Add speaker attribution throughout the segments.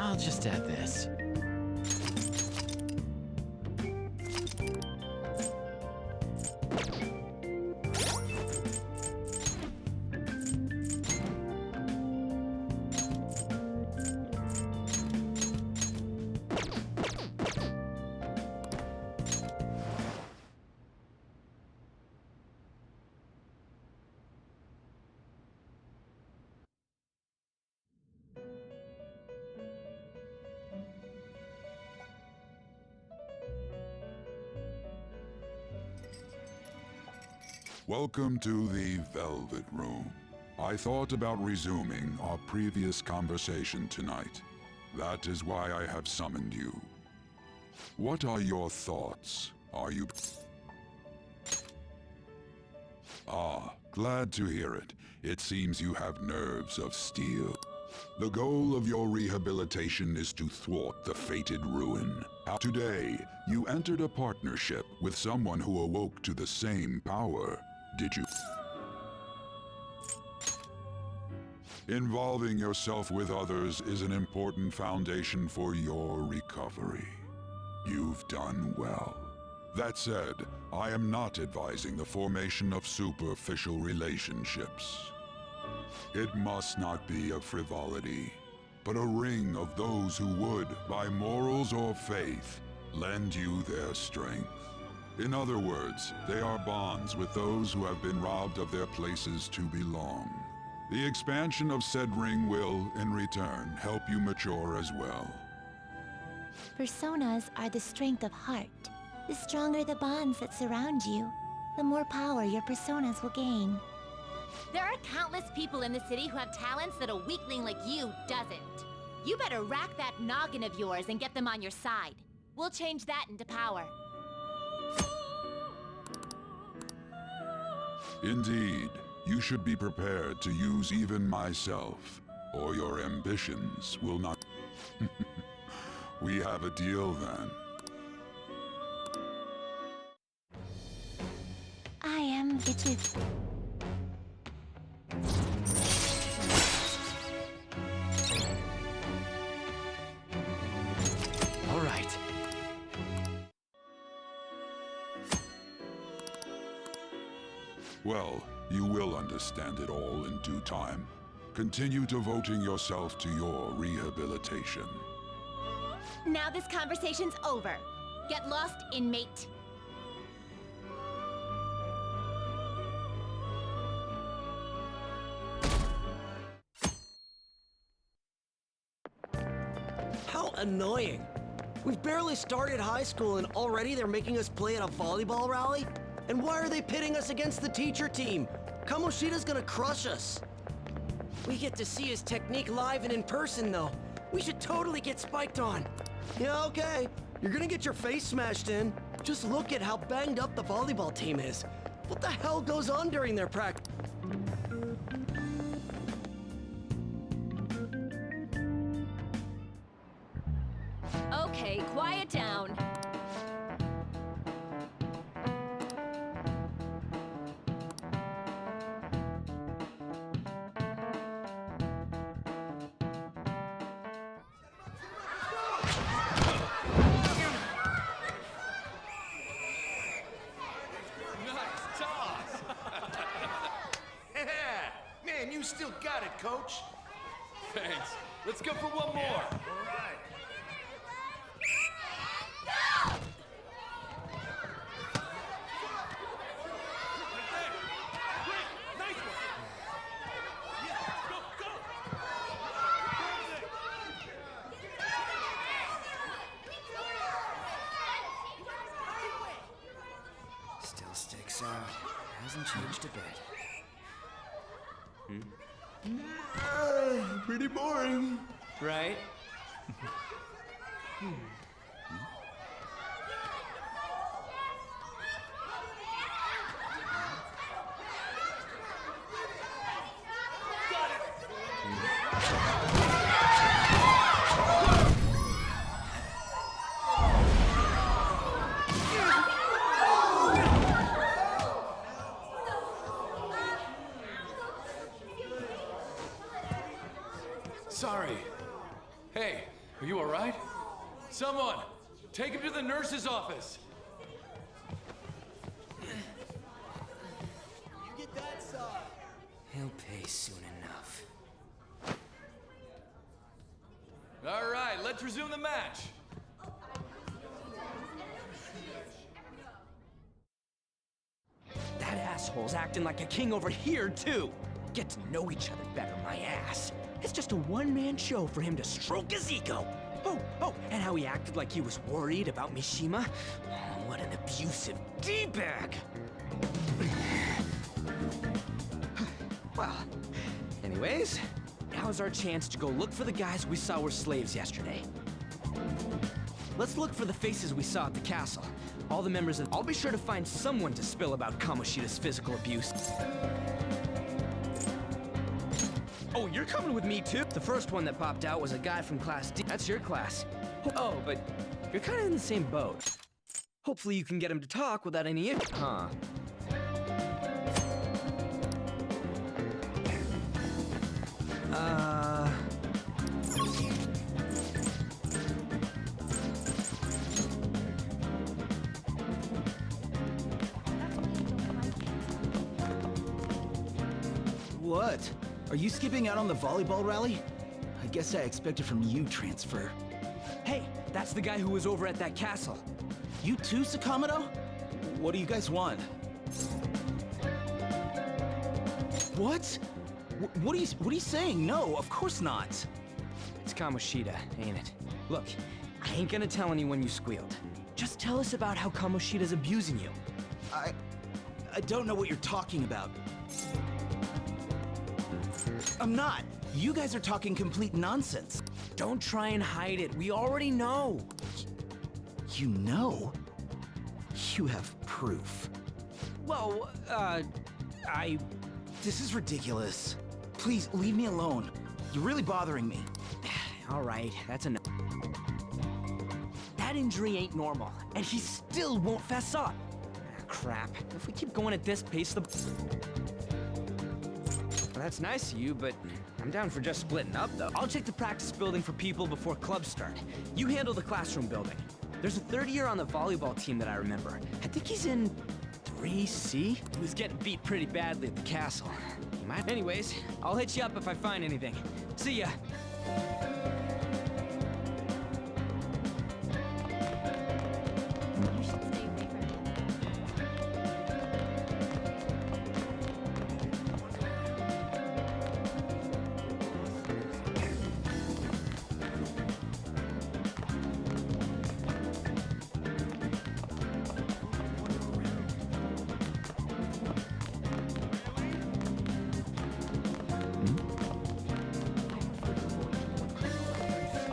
Speaker 1: I'll just add this.
Speaker 2: Welcome to the Velvet Room. I thought about resuming our previous conversation tonight. That is why I have summoned you. What are your thoughts? Are you... Ah, glad to hear it. It seems you have nerves of steel. The goal of your rehabilitation is to thwart the fated ruin. Today, you entered a partnership with someone who awoke to the same power. Did you? Involving yourself with others is an important foundation for your recovery. You've done well. That said, I am not advising the formation of superficial relationships. It must not be a frivolity, but a ring of those who would, by morals or faith, lend you their strength. In other words, they are bonds with those who have been robbed of their places to belong. The expansion of said ring will, in return, help you mature as well.
Speaker 3: Personas are the strength of heart. The stronger the bonds that surround you, the more power your personas will gain.
Speaker 4: There are countless people in the city who have talents that a weakling like you doesn't. You better rack that noggin of yours and get them on your side. We'll change that into power.
Speaker 2: Indeed, you should be prepared to use even myself, or your ambitions will not... We have a deal then.
Speaker 3: I am itchy.
Speaker 1: All right.
Speaker 2: Well, you will understand it all in due time. Continue devoting yourself to your rehabilitation.
Speaker 4: Now this conversation's over. Get lost, inmate.
Speaker 5: How annoying. We've barely started high school and already they're making us play at a volleyball rally? And why are they pitting us against the teacher team? Kamoshida's gonna crush us. We get to see his technique live and in person, though. We should totally get spiked on. Yeah, okay. You're gonna get your face smashed in. Just look at how banged up the volleyball team is. What the hell goes on during their practice?
Speaker 4: Okay, quiet down.
Speaker 6: Man, you still got it, coach.
Speaker 7: Thanks. Let's go for one more.
Speaker 6: All right.
Speaker 8: Still sticks out. Hasn't changed a bit.
Speaker 6: Pretty boring.
Speaker 8: Right?
Speaker 7: Sorry. Hey, Are you all right? Someone, take him to the nurse's office.
Speaker 8: He'll pay soon enough.
Speaker 7: All right, let's resume the match.
Speaker 9: That asshole's acting like a king over here, too. Get to know each other better, my ass. It's just a one-man show for him to stroke his ego. Oh, and how he acted like he was worried about Mishima. Oh, what an abusive D-bag. Well, anyways, now's our chance to go look for the guys we saw were slaves yesterday. Let's look for the faces we saw at the castle. All the members of... I'll be sure to find someone to spill about Kamoshida's physical abuse. Oh, you're coming with me, too? The first one that popped out was a guy from Class D. That's your class. Oh, but you're kind of in the same boat. Hopefully you can get him to talk without any issue. Huh.
Speaker 10: What? Are you skipping out on the volleyball rally? I guess I expected from you, Transfer.
Speaker 9: Hey, that's the guy who was over at that castle.
Speaker 10: You too, Sakamoto? What do you guys want? What? What are you saying? No, of course not.
Speaker 9: It's Kamoshida, ain't it? Look, I ain't gonna tell anyone you squealed. Just tell us about how Kamoshida's abusing you.
Speaker 10: I don't know what you're talking about. I'm not. You guys are talking complete nonsense.
Speaker 9: Don't try and hide it. We already know.
Speaker 10: You know? You have proof.
Speaker 9: Well,
Speaker 10: This is ridiculous. Please, leave me alone. You're really bothering me.
Speaker 9: All right, that's enough. That injury ain't normal, and he still won't fess up. Ah, crap. If we keep going at this pace, the... Well, that's nice of you, but I'm down for just splitting up, though. I'll check the practice building for people before clubs start. You handle the classroom building. There's a third year on the volleyball team that I remember. I think he's in 3C? He was getting beat pretty badly at the castle. He might... Anyways, I'll hit you up if I find anything. See ya.
Speaker 4: You should stay away from him.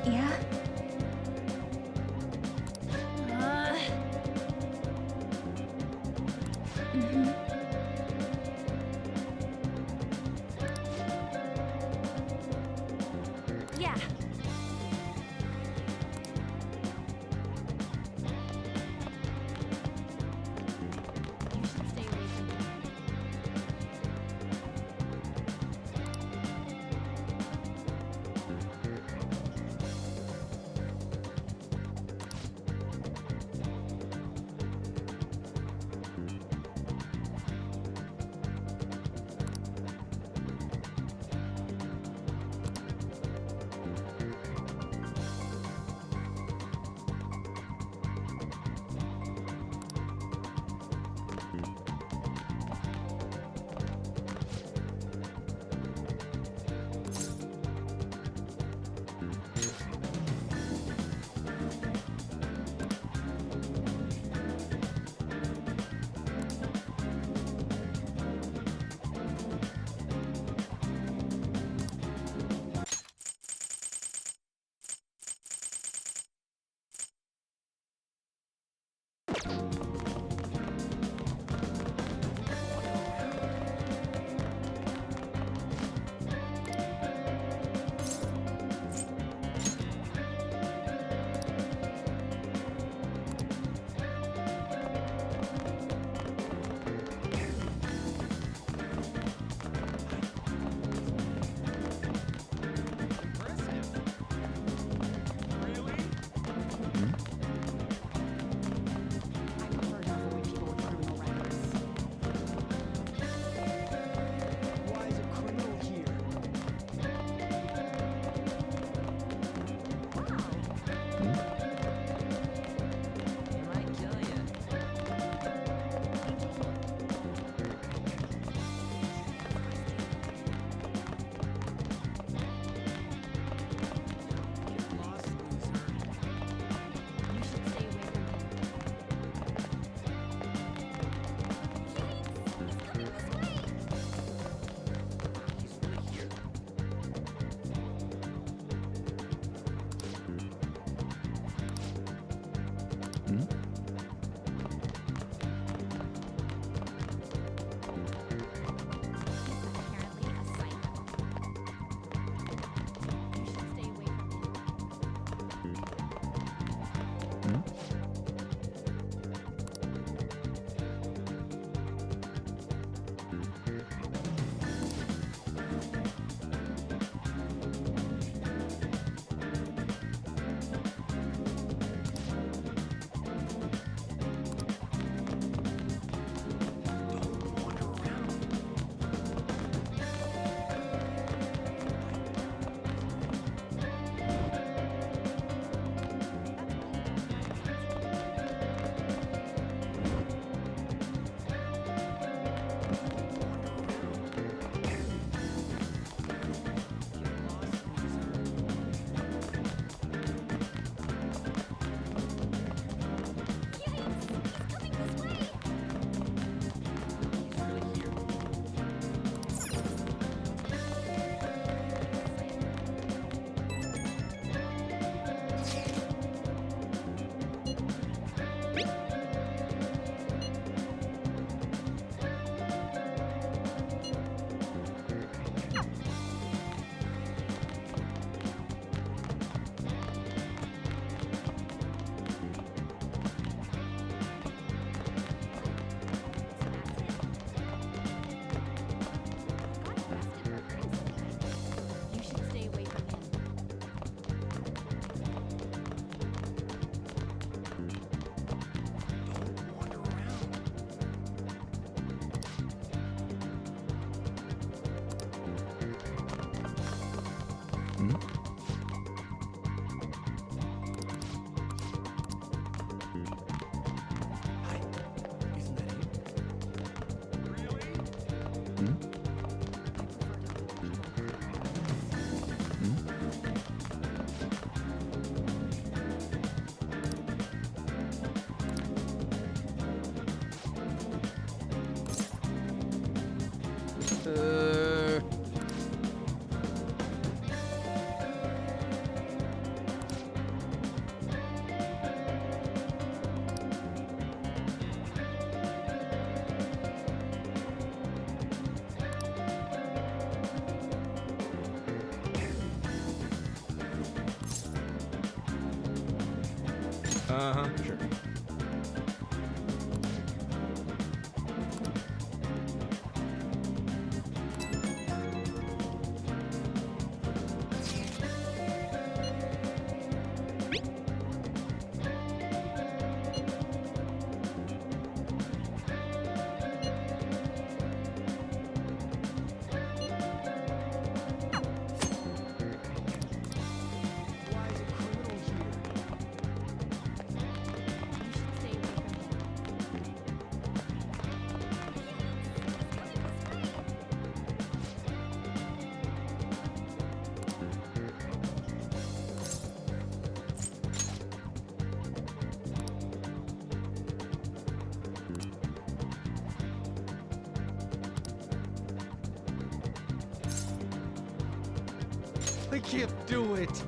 Speaker 3: Yeah?
Speaker 4: Yeah. You should stay away from him.
Speaker 9: Uh-huh, sure.
Speaker 1: I can't do it.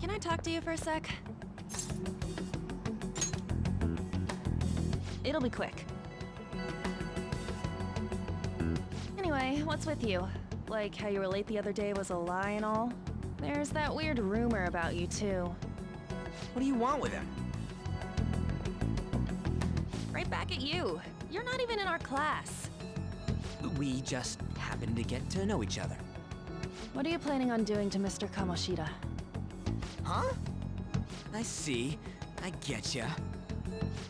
Speaker 11: Can I talk to you for a sec? It'll be quick. Anyway, what's with you? Like how you were late the other day was a lie and all? There's that weird rumor about you too.
Speaker 9: What do you want with him?
Speaker 11: Right back at you. You're not even in our class.
Speaker 9: We just happened to get to know each other.
Speaker 11: What are you planning on doing to Mr. Kamoshida?
Speaker 9: Huh? I see. I getcha.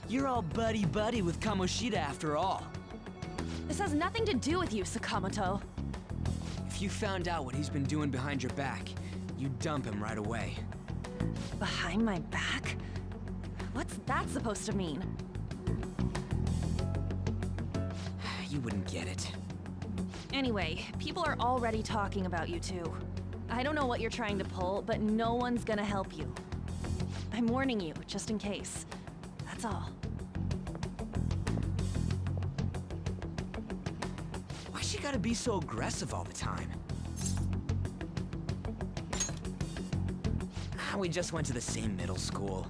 Speaker 9: You're all buddy-buddy with Kamoshida after all.
Speaker 11: This has nothing to do with you, Sakamoto.
Speaker 9: If you found out what he's been doing behind your back, you'd dump him right away.
Speaker 11: Behind my back? What's that supposed to mean?
Speaker 9: You wouldn't get it.
Speaker 11: Anyway, people are already talking about you two. I don't know what you're trying to pull, but no one's gonna help you. I'm warning you, just in case. That's all.
Speaker 9: Why she gotta be so aggressive all the time? We just went to the same middle school.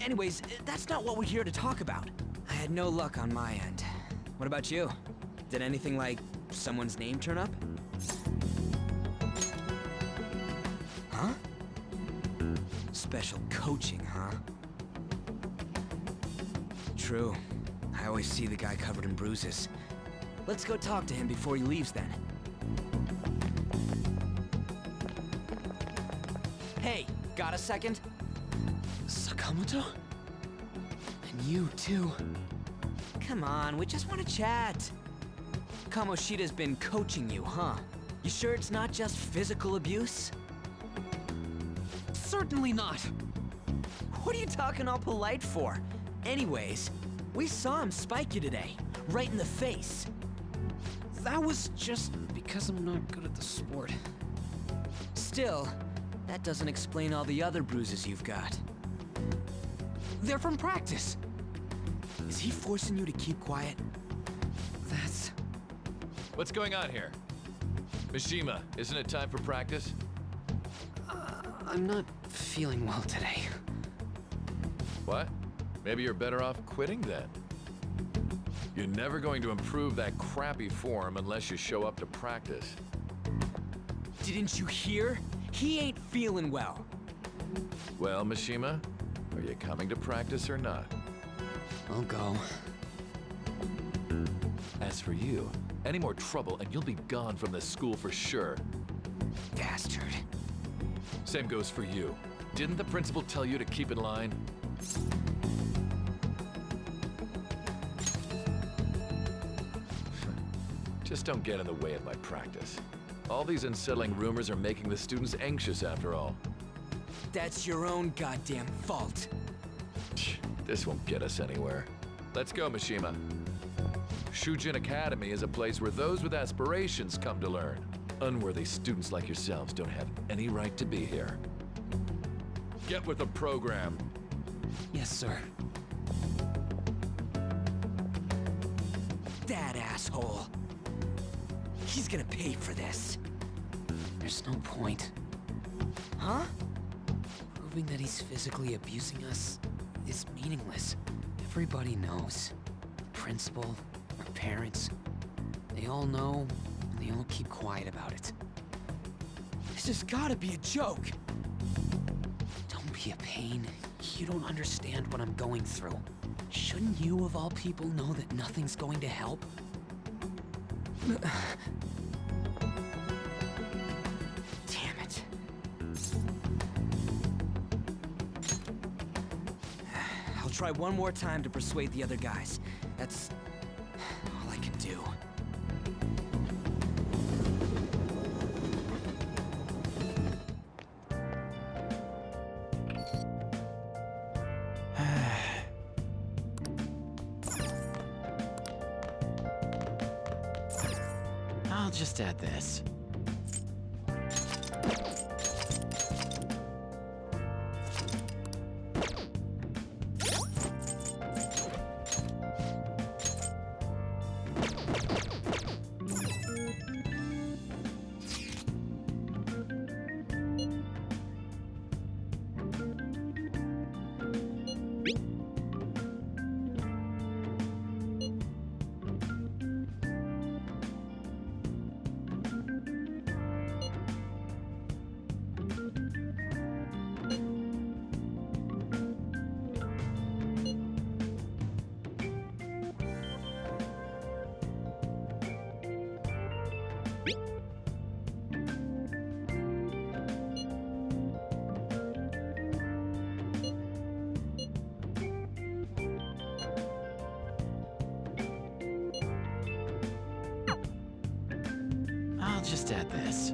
Speaker 9: Anyways, that's not what we're here to talk about. I had no luck on my end. What about you? Did anything like someone's name turn up? Huh? Special coaching, huh? True. I always see the guy covered in bruises. Let's go talk to him before he leaves then. Hey, got a second? Sakamoto? And you too. Come on, we just want to chat. Kamoshida's been coaching you, huh? You sure it's not just physical abuse? Certainly not. What are you talking all polite for? Anyways, we saw him spike you today, right in the face.
Speaker 1: That was just because I'm not good at the sport.
Speaker 9: Still, that doesn't explain all the other bruises you've got. They're from practice. Is he forcing you to keep quiet? That's...
Speaker 7: What's going on here? Mishima, isn't it time for practice?
Speaker 1: I'm not feeling well today.
Speaker 7: What? Maybe you're better off quitting then. You're never going to improve that crappy form unless you show up to practice.
Speaker 9: Didn't you hear? He ain't feeling well.
Speaker 7: Well, Mishima, are you coming to practice or not?
Speaker 1: I'll go.
Speaker 7: As for you, any more trouble and you'll be gone from this school for sure.
Speaker 9: Bastard.
Speaker 7: Same goes for you. Didn't the principal tell you to keep in line? Just don't get in the way of my practice. All these unsettling rumors are making the students anxious after all.
Speaker 9: That's your own goddamn fault.
Speaker 7: This won't get us anywhere. Let's go, Mishima. Shujin Academy is a place where those with aspirations come to learn. Unworthy students like yourselves don't have any right to be here. Get with the program.
Speaker 1: Yes, sir.
Speaker 9: that asshole. He's gonna pay for this.
Speaker 1: There's no point.
Speaker 9: Huh?
Speaker 1: Proving that he's physically abusing us is meaningless. Everybody knows. The principal, our parents, they all know, and they all keep quiet about it.
Speaker 9: This has gotta be a joke.
Speaker 1: Don't be a pain. You don't understand what I'm going through. Shouldn't you, of all people, know that nothing's going to help?
Speaker 9: Damn it. I'll try one more time to persuade the other guys. That's all I can do.
Speaker 1: I'll just add this. I'll just add this.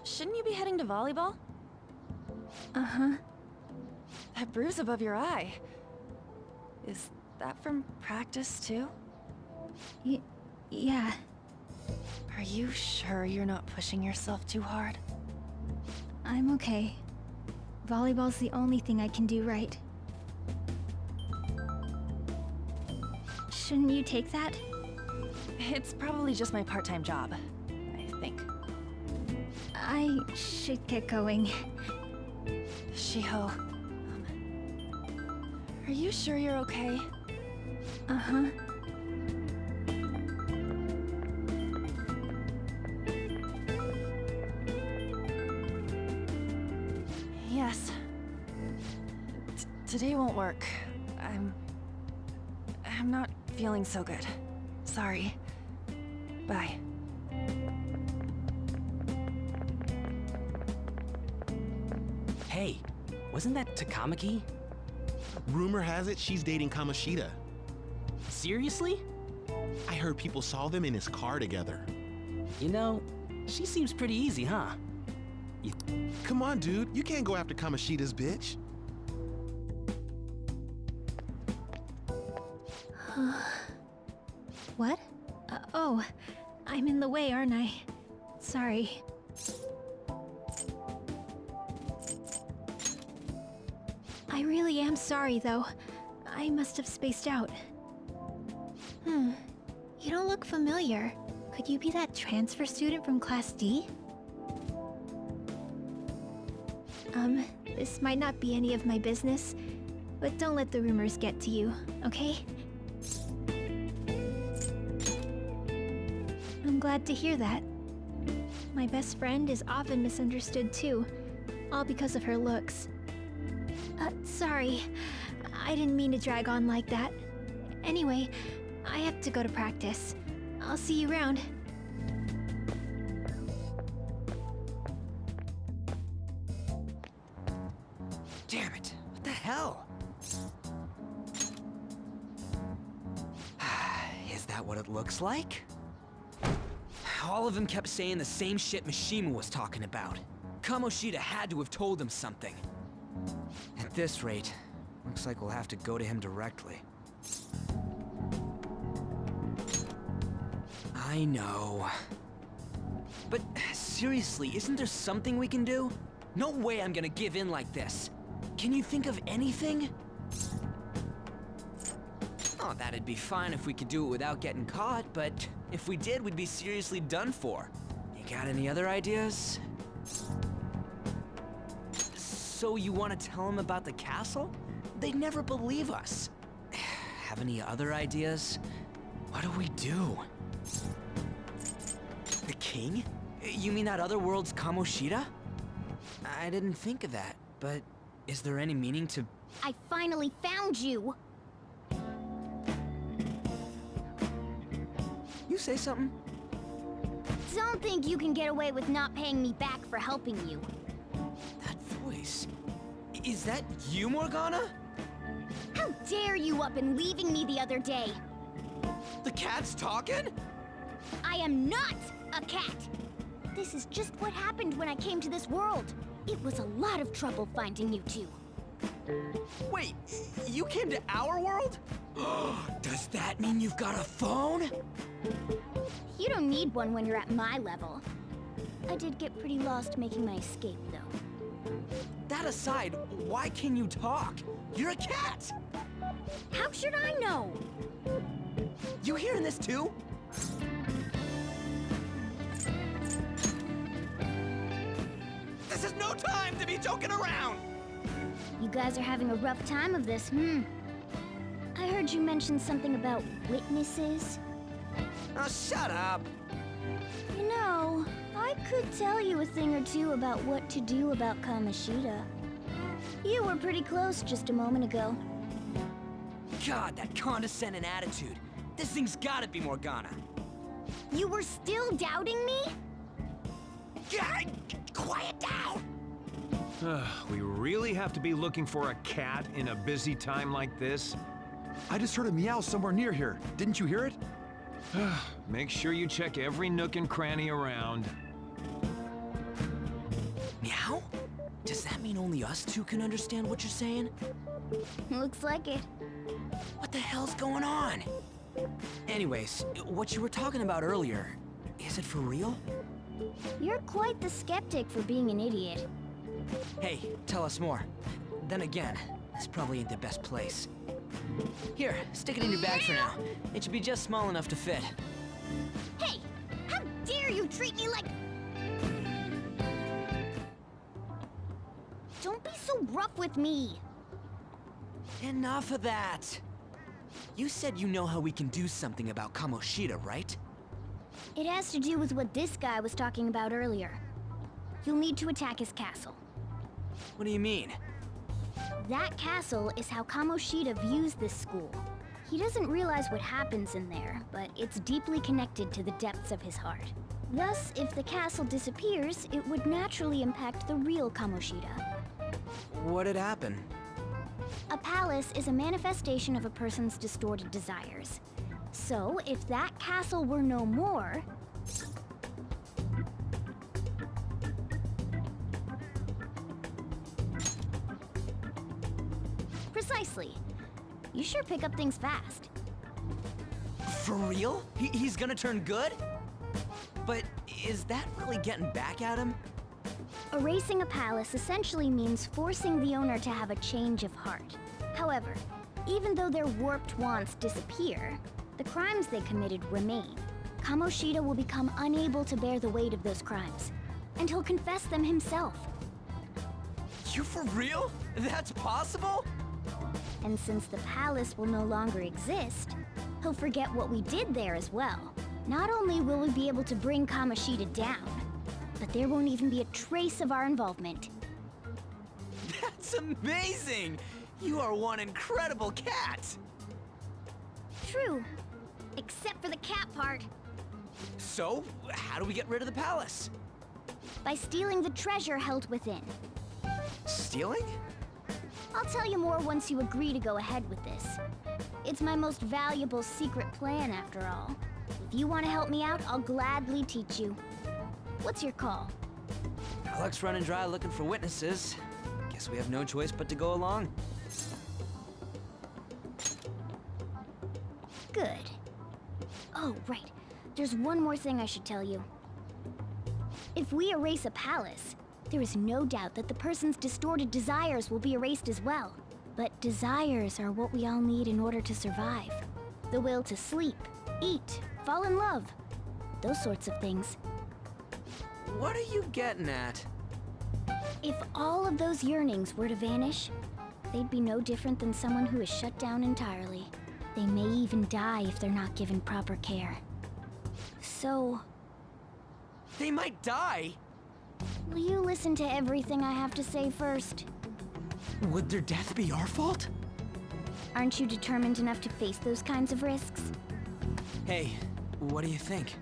Speaker 11: Shouldn't you be heading to volleyball?
Speaker 3: Uh-huh.
Speaker 11: That bruise above your eye. Is that from practice, too?
Speaker 3: Yeah.
Speaker 11: Are you sure you're not pushing yourself too hard?
Speaker 3: I'm okay. Volleyball's the only thing I can do right. Shouldn't you take that?
Speaker 11: It's probably just my part-time job, I think.
Speaker 3: I should get going.
Speaker 11: Shiho, are you sure you're okay?
Speaker 3: Uh-huh.
Speaker 11: Yes. Today won't work. I'm not feeling so good. Sorry. Bye.
Speaker 12: Hey, wasn't that Takamaki?
Speaker 13: Rumor has it she's dating Kamoshida.
Speaker 12: Seriously?
Speaker 13: I heard people saw them in his car together.
Speaker 12: You know, she seems pretty easy, huh?
Speaker 13: Come on, dude. You can't go after Kamoshida's bitch.
Speaker 3: What? Oh, I'm in the way, aren't I?
Speaker 14: Sorry. I really am sorry, though. I must have spaced out. You don't look familiar. Could you be that transfer student from Class D? This might not be any of my business, but don't let the rumors get to you, okay? I'm glad to hear that. My best friend is often misunderstood too, all because of her looks. Sorry. I didn't mean to drag on like that. Anyway, I have to go to practice. I'll see you around.
Speaker 9: Damn it. What the hell? Is that what it looks like? All of them kept saying the same shit Mishima was talking about. Kamoshida had to have told them something. At this rate, looks like we'll have to go to him directly. I know. But seriously, isn't there something we can do? No way I'm gonna give in like this. Can you think of anything? Oh, that'd be fine if we could do it without getting caught, but if we did, we'd be seriously done for. You got any other ideas? So you want to tell them about the castle? They'd never believe us. Have any other ideas? What do we do? The king? You mean that other world's Kamoshida? I didn't think of that, but is there any meaning to...
Speaker 15: I finally found you!
Speaker 9: You say something?
Speaker 15: Don't think you can get away with not paying me back for helping you.
Speaker 9: That voice... Is that you, Morgana?
Speaker 15: How dare you up and leaving me the other day?
Speaker 9: The cat's talking?
Speaker 15: I am not a cat! This is just what happened when I came to this world. It was a lot of trouble finding you two.
Speaker 9: Wait, you came to our world? Does that mean you've got a phone?
Speaker 15: You don't need one when you're at my level. I did get pretty lost making my escape, though.
Speaker 9: That aside, why can you talk? You're a cat!
Speaker 15: How should I know?
Speaker 9: You hearing this too? This is no time to be joking around!
Speaker 15: You guys are having a rough time of this, I heard you mention something about witnesses.
Speaker 9: Oh, shut up!
Speaker 15: You know, I could tell you a thing or two about what to do about Kamoshida. You were pretty close just a moment ago.
Speaker 9: God, that condescending attitude. This thing's gotta be Morgana.
Speaker 15: You were still doubting me?
Speaker 9: God, quiet down!
Speaker 16: We really have to be looking for a cat in a busy time like this?
Speaker 17: I just heard a meow somewhere near here. Didn't you hear it?
Speaker 16: Make sure you check every nook and cranny around.
Speaker 9: Meow? Does that mean only us two can understand what you're saying?
Speaker 15: Looks like it.
Speaker 9: What the hell's going on? Anyways, what you were talking about earlier, is it for real?
Speaker 15: You're quite the skeptic for being an idiot.
Speaker 9: Hey, tell us more. Then again, this probably ain't the best place. Here, stick it in your bag for now. It should be just small enough to fit.
Speaker 15: Hey! How dare you treat me like... Don't be so rough with me!
Speaker 9: Enough of that! You said you know how we can do something about Kamoshida, right?
Speaker 15: It has to do with what this guy was talking about earlier. You'll need to attack his castle.
Speaker 9: What do you mean?
Speaker 15: That castle is how Kamoshida views this school. He doesn't realize what happens in there, but it's deeply connected to the depths of his heart. Thus, if the castle disappears, it would naturally impact the real Kamoshida.
Speaker 9: What'd happen?
Speaker 15: A palace is a manifestation of a person's distorted desires. So, if that castle were no more... Precisely. You sure pick up things fast.
Speaker 9: For real? He's gonna turn good? But is that really getting back at him?
Speaker 15: Erasing a palace essentially means forcing the owner to have a change of heart. However, even though their warped wants disappear, the crimes they committed remain. Kamoshida will become unable to bear the weight of those crimes, and he'll confess them himself.
Speaker 9: You for real? That's possible?
Speaker 15: And since the palace will no longer exist, he'll forget what we did there as well. Not only will we be able to bring Kamoshida down, but there won't even be a trace of our involvement.
Speaker 9: That's amazing! You are one incredible cat!
Speaker 15: True. Except for the cat part.
Speaker 9: So, how do we get rid of the palace?
Speaker 15: By stealing the treasure held within.
Speaker 9: Stealing?
Speaker 15: I'll tell you more once you agree to go ahead with this. It's my most valuable secret plan, after all. If you want to help me out, I'll gladly teach you. What's your call?
Speaker 9: Our luck's running dry looking for witnesses. Guess we have no choice but to go along.
Speaker 15: Good. Oh, right. There's one more thing I should tell you. If we erase a palace, there is no doubt that the person's distorted desires will be erased as well. But desires are what we all need in order to survive. The will to sleep, eat, fall in love. Those sorts of things.
Speaker 9: What are you getting at?
Speaker 15: If all of those yearnings were to vanish, they'd be no different than someone who is shut down entirely. They may even die if they're not given proper care. So...
Speaker 9: They might die?
Speaker 15: Will you listen to everything I have to say first?
Speaker 9: Would their death be our fault?
Speaker 15: Aren't you determined enough to face those kinds of risks?
Speaker 9: Hey, what do you think?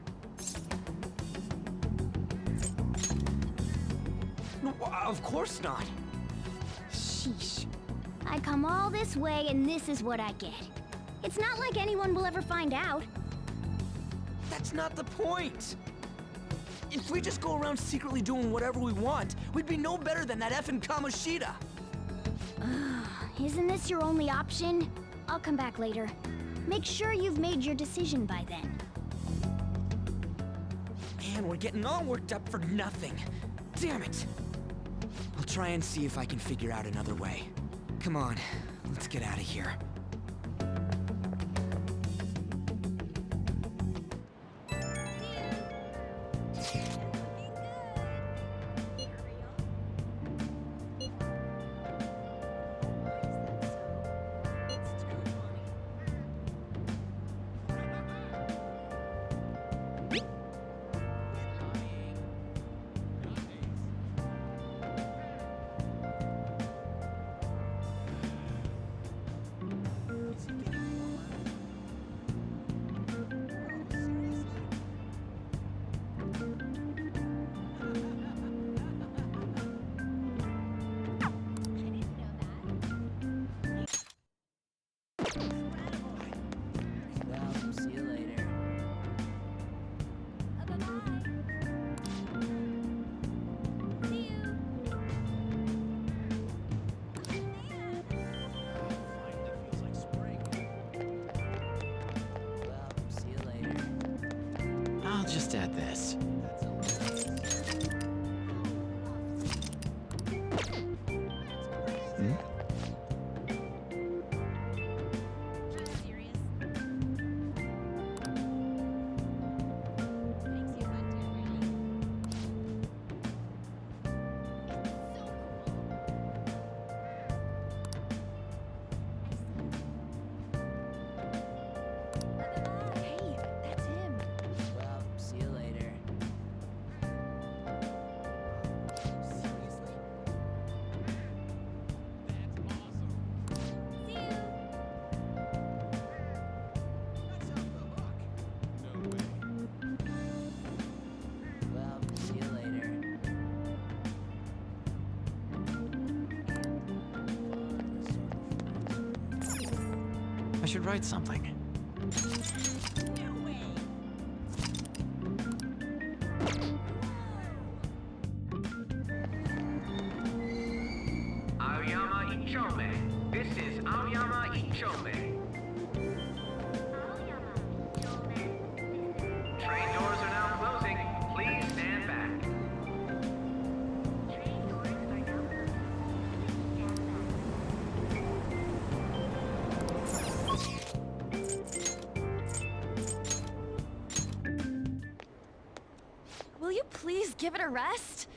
Speaker 9: No, of course not.
Speaker 15: Sheesh. I come all this way and this is what I get. It's not like anyone will ever find out.
Speaker 9: That's not the point. If we just go around secretly doing whatever we want, we'd be no better than that effing Kamoshida.
Speaker 15: Isn't this your only option? I'll come back later. Make sure you've made your decision by then.
Speaker 9: Man, we're getting all worked up for nothing. Damn it. I'll try and see if I can figure out another way. Come on, let's get out of here.
Speaker 12: I'll just add this. I should write something.
Speaker 18: Aoyama Ichome. This is Aoyama Ichome. Train doors are now closing. Please
Speaker 11: give it a rest?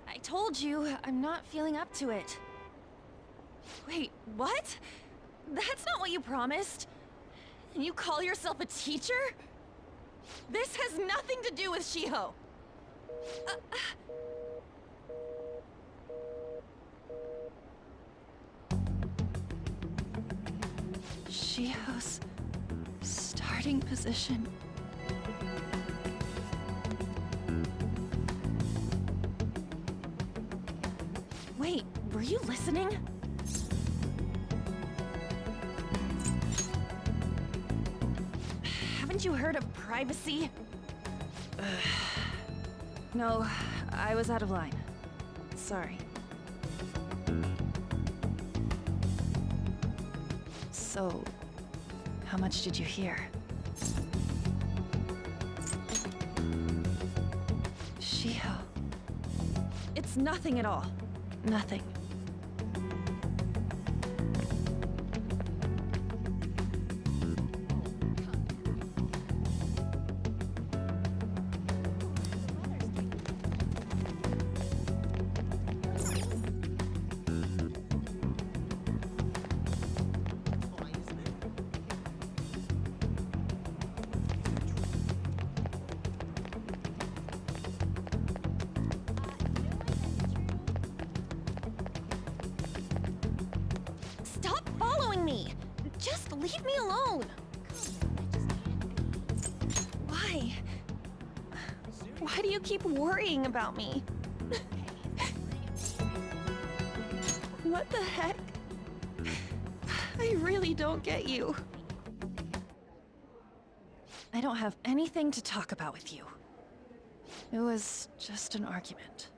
Speaker 11: I told you, I'm not feeling up to it. Wait, what? That's not what you promised. And you call yourself a teacher? This has nothing to do with Shiho. Shiho's starting position. Wait, were you listening? Haven't you heard of privacy? No, I was out of line. Sorry. So, how much did you hear? Shiho. It's nothing at all. Nothing. Stop following me! Just leave me alone! Why? Why do you keep worrying about me? What the heck? I really don't get you. I don't have anything to talk about with you. It was just an argument.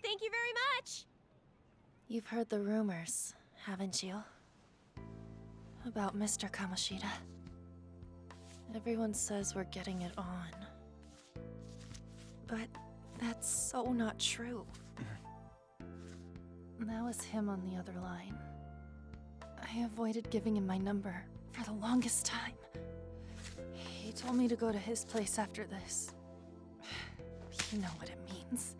Speaker 4: Thank you very much!
Speaker 11: You've heard the rumors, haven't you? About Mr. Kamoshida. Everyone says we're getting it on. But that's so not true. That was him on the other line. I avoided giving him my number for the longest time. He told me to go to his place after this. You know what it means.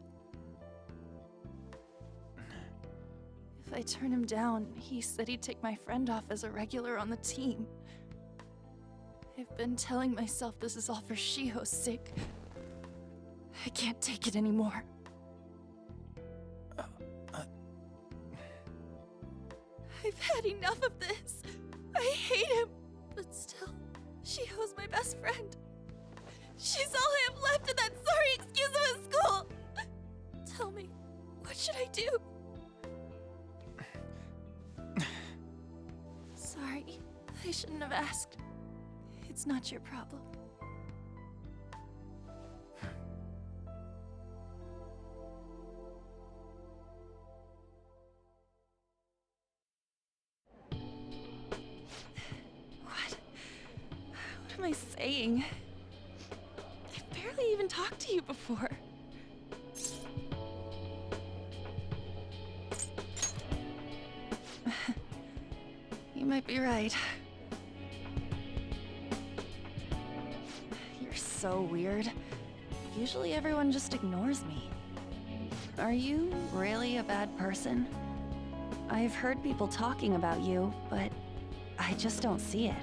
Speaker 11: If I turn him down, he said he'd take my friend off as a regular on the team. I've been telling myself this is all for Shiho's sake. I can't take it anymore. I've had enough of this. I hate him. But still, Shiho's my best friend. She's all I have left in that sorry excuse of a school. Tell me, what should I do? Sorry, I shouldn't have asked. It's not your problem. What am I saying? I've barely even talked to you before. You might be right. You're so weird. Usually everyone just ignores me. Are you really a bad person? I've heard people talking about you, but I just don't see it.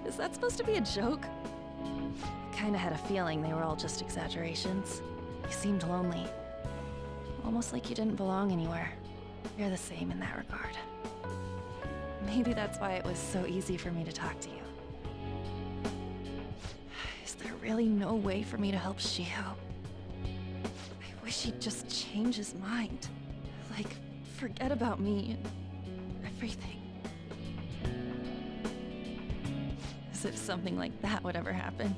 Speaker 11: Is that supposed to be a joke? I kinda had a feeling they were all just exaggerations. You seemed lonely. Almost like you didn't belong anywhere. You're the same in that regard. Maybe that's why it was so easy for me to talk to you. Is there really no way for me to help Shiho? I wish he'd just change his mind. Like, forget about me and everything. As if something like that would ever happen.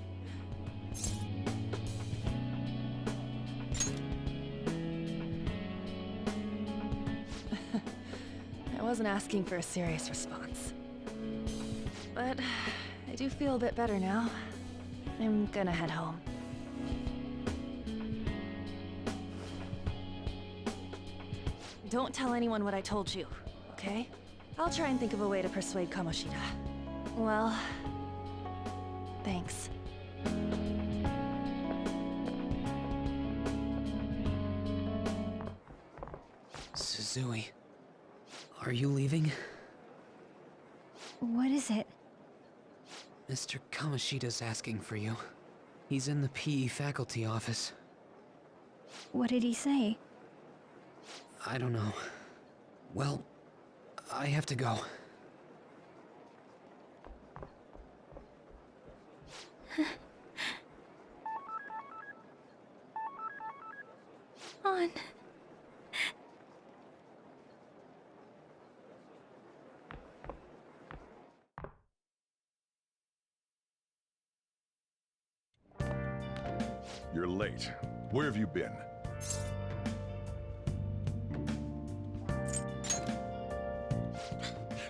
Speaker 11: I wasn't asking for a serious response. But I do feel a bit better now. I'm gonna head home. Don't tell anyone what I told you, okay? I'll try and think of a way to persuade Kamoshida. Well, thanks.
Speaker 1: Suzui, are you leaving?
Speaker 14: What is it?
Speaker 1: Mr. Kamoshida's asking for you. He's in the PE faculty office.
Speaker 14: What did he say?
Speaker 1: I don't know. Well, I have to go.
Speaker 14: On.
Speaker 19: You're late. Where have you been?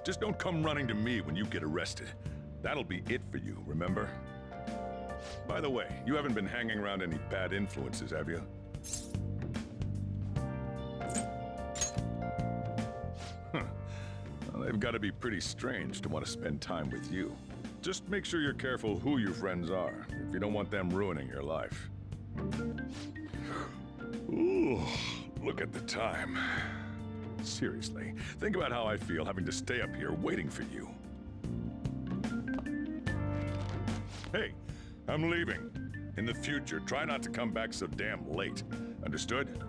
Speaker 19: Just don't come running to me when you get arrested. That'll be it for you, remember? By the way, you haven't been hanging around any bad influences, have you? Huh. Well, they've got to be pretty strange to want to spend time with you. Just make sure you're careful who your friends are, if you don't want them ruining your life. Ooh, look at the time. Seriously, think about how I feel having to stay up here waiting for you. Hey, I'm leaving. In the future, try not to come back so damn late. Understood?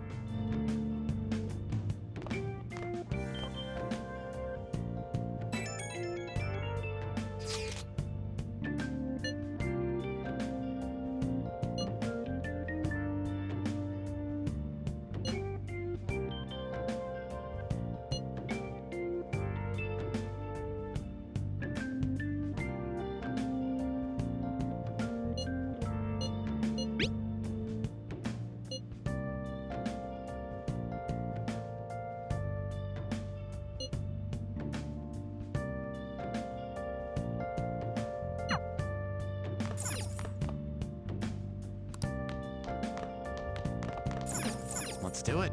Speaker 12: Let's do it.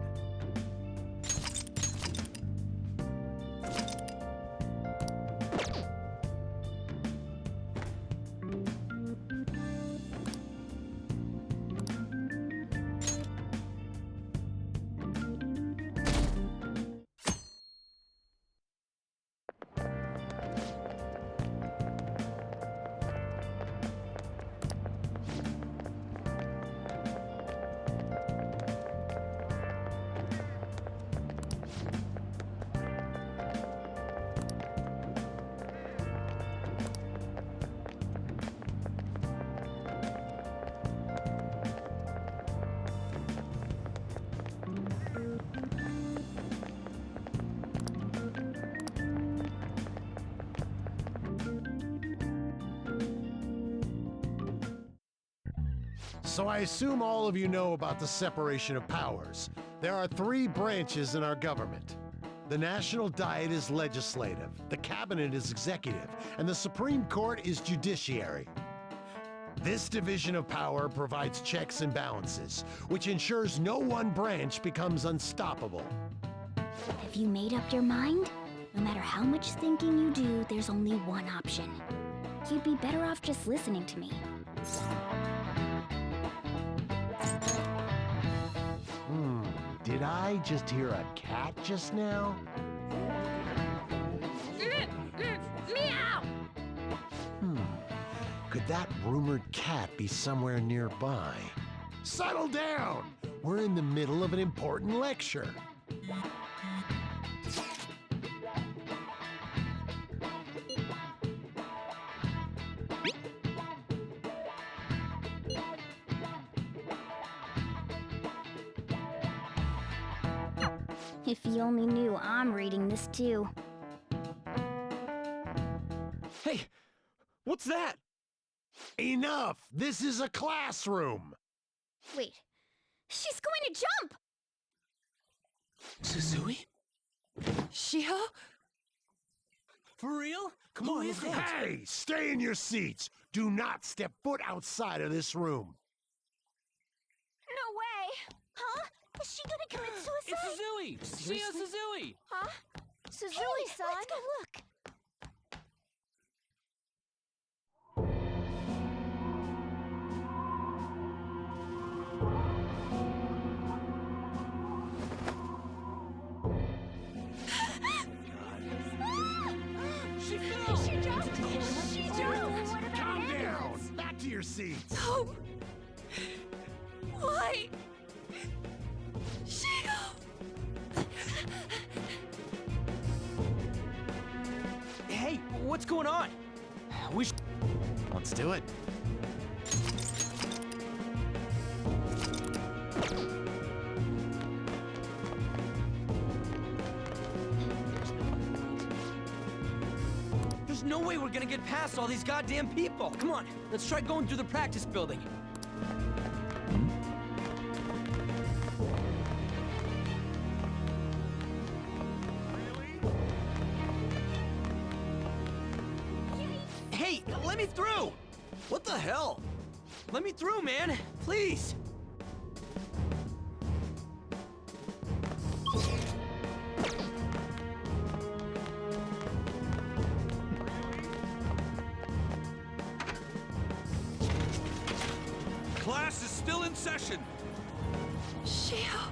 Speaker 6: So I assume all of you know about the separation of powers. There are 3 branches in our government. The National Diet is legislative, the Cabinet is executive, and the Supreme Court is judiciary. This division of power provides checks and balances, which ensures no one branch becomes unstoppable.
Speaker 15: Have you made up your mind? No matter how much thinking you do, there's only one option. You'd be better off just listening to me.
Speaker 6: Did I just hear a cat just now?
Speaker 4: Meow!
Speaker 6: Could that rumored cat be somewhere nearby? Settle down! We're in the middle of an important lecture.
Speaker 15: If you only knew I'm reading this too.
Speaker 9: Hey, what's that?
Speaker 6: Enough! This is a classroom!
Speaker 15: Wait, she's going to jump!
Speaker 1: Suzui?
Speaker 5: Shiho? For real? Come on, let's go.
Speaker 6: Hey, stay in your seats! Do not step foot outside of this room.
Speaker 4: No way! Huh?
Speaker 15: Is she gonna commit suicide?
Speaker 9: It's Suzui! Shia Suzui!
Speaker 15: Huh? Suzui-san? Let's go look.
Speaker 9: She fell!
Speaker 15: She jumped! She jumped!
Speaker 6: Calm down! Back to your seats!
Speaker 11: No! Why? Shio!
Speaker 9: Hey, what's going on? We should...
Speaker 12: Let's do it.
Speaker 9: There's no way we're gonna get past all these goddamn people. Come on, let's try going through the practice building. Hey, let me through!
Speaker 5: What the hell?
Speaker 9: Let me through, man! Please!
Speaker 16: Class is still in session.
Speaker 11: Shio!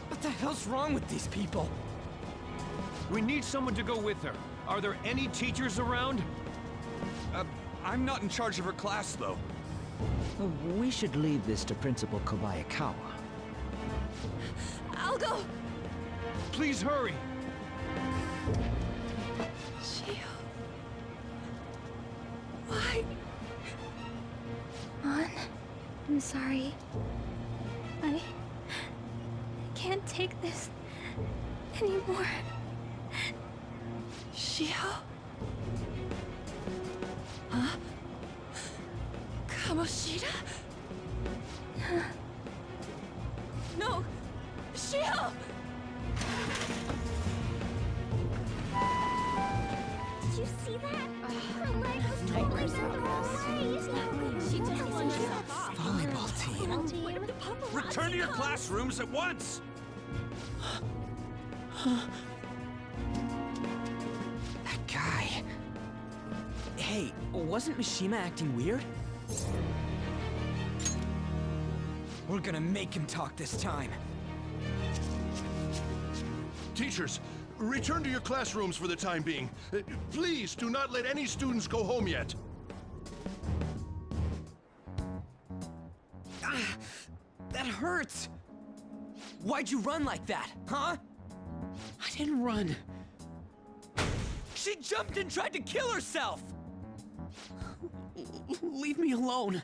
Speaker 9: What the hell's wrong with these people?
Speaker 16: We need someone to go with her. Are there any teachers around?
Speaker 17: I'm not in charge of her class, though.
Speaker 8: We should leave this to Principal Kobayakawa.
Speaker 11: I'll go!
Speaker 16: Please hurry.
Speaker 11: Shio... Why?
Speaker 14: On. I'm sorry. I can't take this anymore.
Speaker 11: Shio? Huh? Kamoshida? No! Shio!
Speaker 15: Did you see that? Her leg was totally bent the wrong way. She just wanted to stop.
Speaker 9: Volleyball team.
Speaker 16: Return to your classrooms at once.
Speaker 9: That guy. Hey, wasn't Mishima acting weird? We're gonna make him talk this time.
Speaker 6: Teachers, return to your classrooms for the time being. Please do not let any students go home yet.
Speaker 9: Ah, that hurts! Why'd you run like that, huh?
Speaker 1: I didn't run.
Speaker 9: She jumped and tried to kill herself!
Speaker 1: Leave me alone.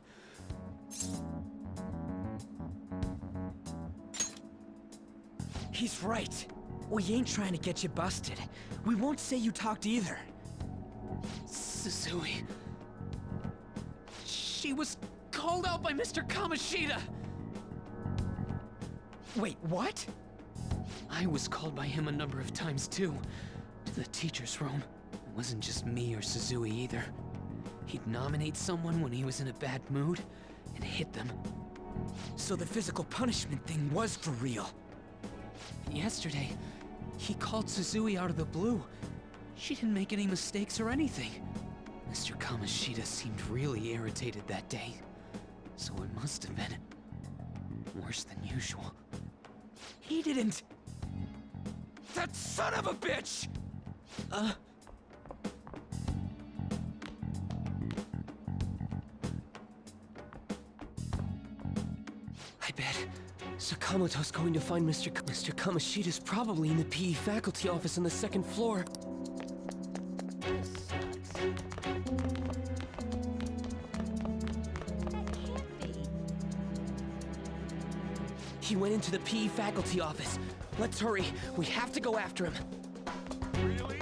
Speaker 9: He's right. We ain't trying to get you busted. We won't say you talked either.
Speaker 1: Suzui. She was called out by Mr. Kamoshida.
Speaker 9: Wait, what?
Speaker 1: I was called by him a number of times too. To the teacher's room. It wasn't just me or Suzui either. He'd nominate someone when he was in a bad mood and hit them.
Speaker 9: So the physical punishment thing was for real.
Speaker 1: Yesterday, he called Suzui out of the blue. She didn't make any mistakes or anything. Mr. Kamoshida seemed really irritated that day. So it must have been worse than usual.
Speaker 9: He didn't... That son of a bitch!
Speaker 5: I bet Sakamoto's going to find Mr. Kamoshida's probably in the PE faculty office on the second floor. He went into the PE faculty office. Let's hurry. We have to go after him.
Speaker 16: Really?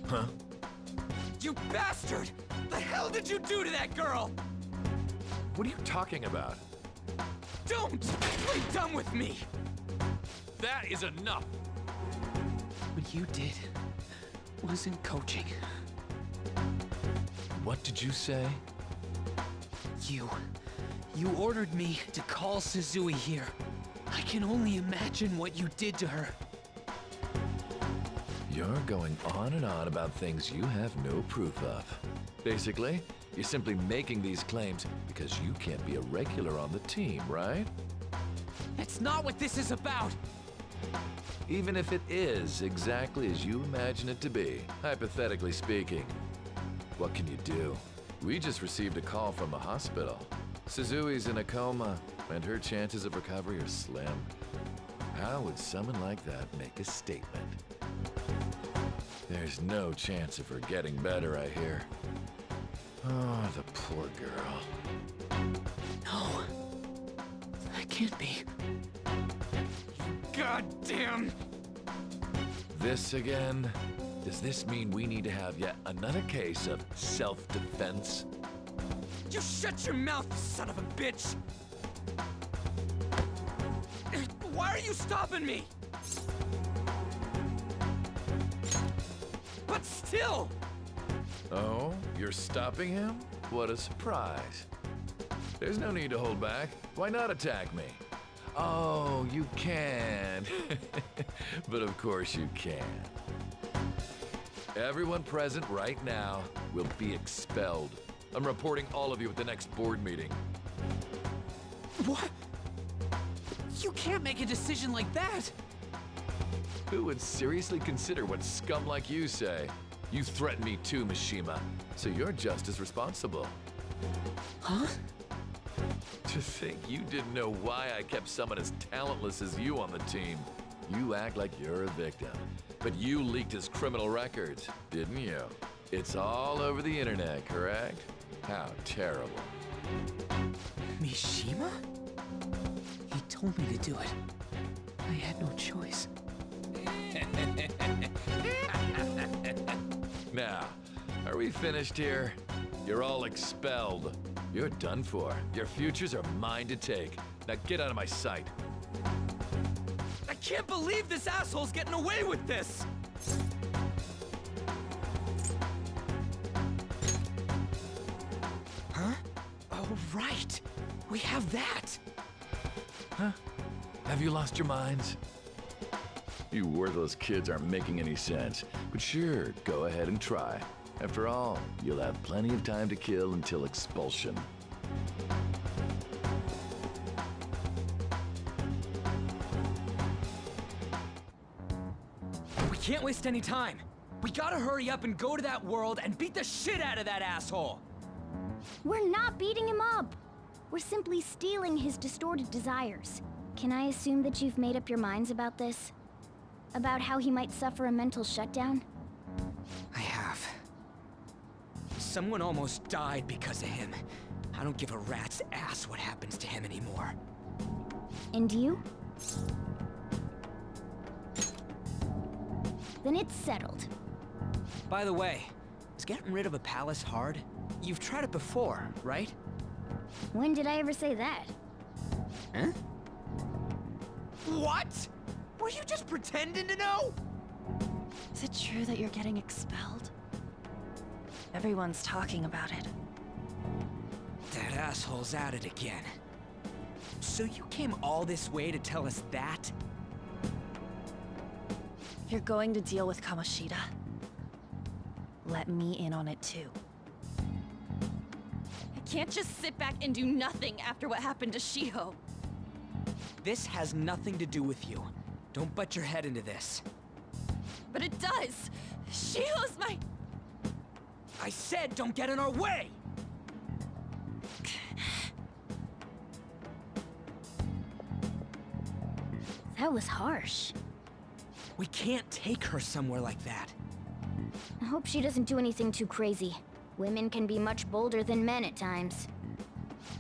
Speaker 5: Huh?
Speaker 9: You bastard! The hell did you do to that girl?
Speaker 7: What are you talking about?
Speaker 9: Don't play dumb with me!
Speaker 7: That is enough!
Speaker 1: What you did wasn't coaching.
Speaker 7: What did you say?
Speaker 1: You ordered me to call Suzui here. I can only imagine what you did to her.
Speaker 7: You're going on and on about things you have no proof of. Basically, you're simply making these claims because you can't be a regular on the team, right?
Speaker 1: That's not what this is about!
Speaker 7: Even if it is exactly as you imagine it to be, hypothetically speaking, what can you do? We just received a call from the hospital. Suzui's in a coma, and her chances of recovery are slim. How would someone like that make a statement? There's no chance of her getting better, I hear. Oh, the poor girl.
Speaker 1: No. That can't be. God damn!
Speaker 7: This again? Does this mean we need to have yet another case of self-defense?
Speaker 1: You shut your mouth, you son of a bitch! Why are you stopping me? But still!
Speaker 7: Oh, you're stopping him? What a surprise. There's no need to hold back. Why not attack me? Oh, you can. But of course you can. Everyone present right now will be expelled. I'm reporting all of you at the next board meeting.
Speaker 1: What? You can't make a decision like that!
Speaker 7: Who would seriously consider what scum like you say? You threatened me too, Mishima, so you're just as responsible.
Speaker 1: Huh?
Speaker 7: To think you didn't know why I kept someone as talentless as you on the team. You act like you're a victim, but you leaked his criminal records, didn't you? It's all over the internet, correct? How terrible.
Speaker 1: Mishima? He told me to do it. I had no choice.
Speaker 7: Now, are we finished here? You're all expelled. You're done for. Your futures are mine to take. Now get out of my sight.
Speaker 1: I can't believe this asshole's getting away with this! Huh? Oh, right. We have that.
Speaker 7: Huh? Have you lost your minds? You worthless kids aren't making any sense, but sure, go ahead and try. After all, you'll have plenty of time to kill until expulsion.
Speaker 1: We can't waste any time. We gotta hurry up and go to that world and beat the shit out of that asshole!
Speaker 15: We're not beating him up! We're simply stealing his distorted desires. Can I assume that you've made up your minds about this? About how he might suffer a mental shutdown?
Speaker 1: I have. Someone almost died because of him. I don't give a rat's ass what happens to him anymore.
Speaker 15: And you? Then it's settled.
Speaker 1: By the way, is getting rid of a palace hard? You've tried it before, right?
Speaker 15: When did I ever say that?
Speaker 1: Huh? What? Were you just pretending to know?
Speaker 11: Is it true that you're getting expelled? Everyone's talking about it.
Speaker 1: That asshole's at it again. So you came all this way to tell us that?
Speaker 11: You're going to deal with Kamoshida. Let me in on it too.
Speaker 20: I can't just sit back and do nothing after what happened to Shiho.
Speaker 1: This has nothing to do with you. Don't butt your head into this.
Speaker 20: But it does! Shiho's my...
Speaker 1: I said don't get in our way!
Speaker 15: That was harsh.
Speaker 1: We can't take her somewhere like that.
Speaker 15: I hope she doesn't do anything too crazy. Women can be much bolder than men at times.